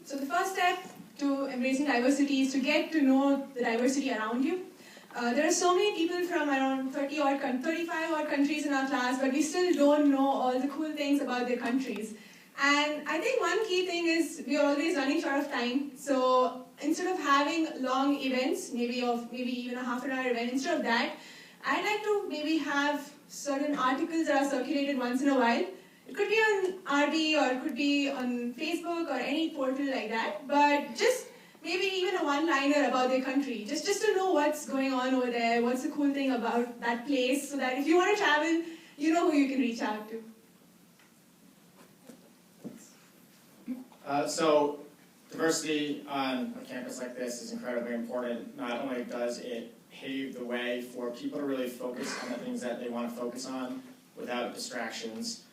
So the first step to embracing diversity is to get to know the diversity around you. There are so many people from around 35 odd countries in our class, but we still don't know all the cool things about their countries. And I think one key thing is we are always running short of time. So instead of having long events, maybe even a half an hour event, instead of that, I'd like to maybe have certain articles that are circulated once in a while. It could be on RB or it could be on Facebook or any portal like that, but just maybe even a one-liner about their country, just to know what's going on over there, what's the cool thing about that place, so that if you want to travel, you know who you can reach out to. So diversity on a campus like this is incredibly important. Not only does it pave the way for people to really focus on the things that they want to focus on without distractions,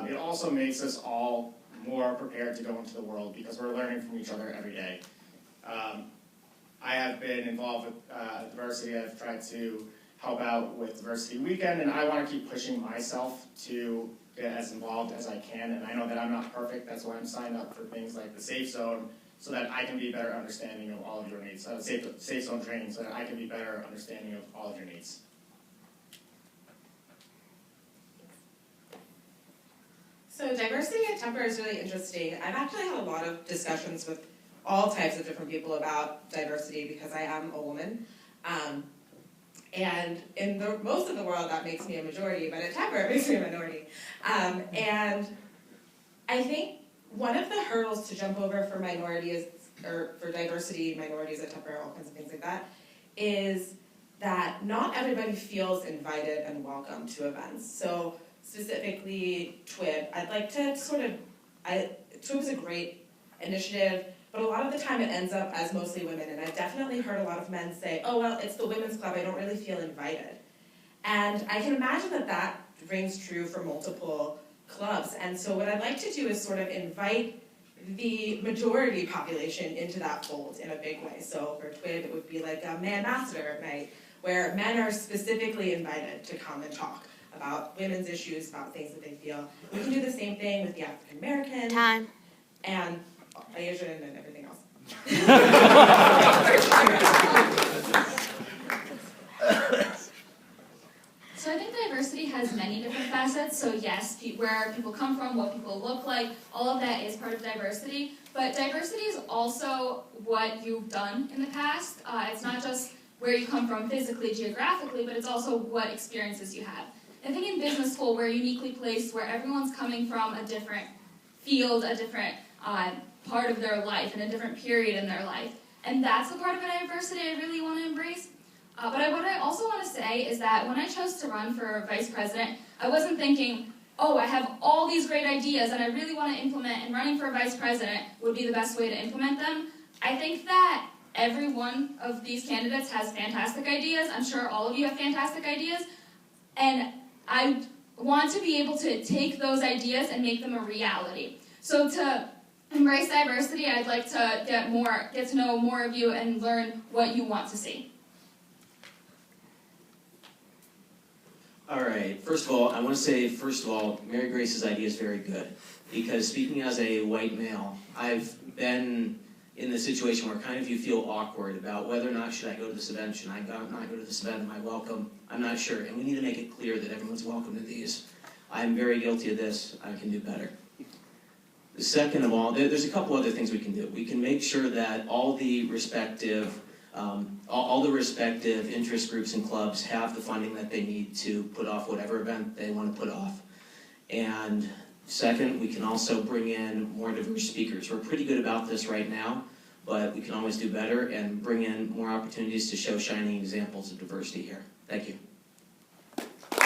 it also makes us all more prepared to go into the world because we're learning from each other every day. I have been involved with diversity. I've tried to help out with Diversity Weekend, and I want to keep pushing myself to get as involved as I can. And I know that I'm not perfect. That's why I'm signed up for things like the Safe Zone, so that I can be better understanding of all of your needs. Safe Zone training, so that I can be better understanding of all of your needs. So diversity at Tepper is really interesting. I've actually had a lot of discussions with all types of different people about diversity because I am a woman. And in most of the world that makes me a majority, but at Tepper it makes me a minority. And I think one of the hurdles to jump over for minorities, or for diversity, minorities at Tepper, all kinds of things like that, is that not everybody feels invited and welcome to events. So specifically TWIB, I'd like to TWIB is a great initiative, but a lot of the time it ends up as mostly women, and I've definitely heard a lot of men say, oh, well, it's the women's club, I don't really feel invited. And I can imagine that that rings true for multiple clubs, and so what I'd like to do is sort of invite the majority population into that fold in a big way. So for TWIB, it would be like a man ambassador night, where men are specifically invited to come and talk about women's issues, about things that they feel. We can do the same thing with the African American. Time. And Asian and everything else. So I think diversity has many different facets. So yes, where people come from, what people look like, all of that is part of diversity. But diversity is also what you've done in the past. It's not just where you come from physically, geographically, but it's also what experiences you have. I think in business school, we're uniquely placed where everyone's coming from a different field, a different part of their life, in a different period in their life. And that's the part of diversity I really want to embrace. But what I also want to say is that when I chose to run for vice president, I wasn't thinking, oh, I have all these great ideas and I really want to implement, and running for vice president would be the best way to implement them. I think that every one of these candidates has fantastic ideas. I'm sure all of you have fantastic ideas. And I want to be able to take those ideas and make them a reality. So to embrace diversity, I'd like to get to know more of you and learn what you want to see. All right, first of all, I want to say, Marigrace's idea is very good. Because speaking as a white male, I've been in the situation where kind of you feel awkward about whether or not should I go to this event, should I not go to this event, am I welcome? I'm not sure, and we need to make it clear that everyone's welcome to these. I'm very guilty of this, I can do better. Second of all, there's a couple other things we can do. We can make sure that all the respective interest groups and clubs have the funding that they need to put off whatever event they want to put off. And second, we can also bring in more diverse speakers. We're pretty good about this right now, but we can always do better and bring in more opportunities to show shining examples of diversity here. Thank you.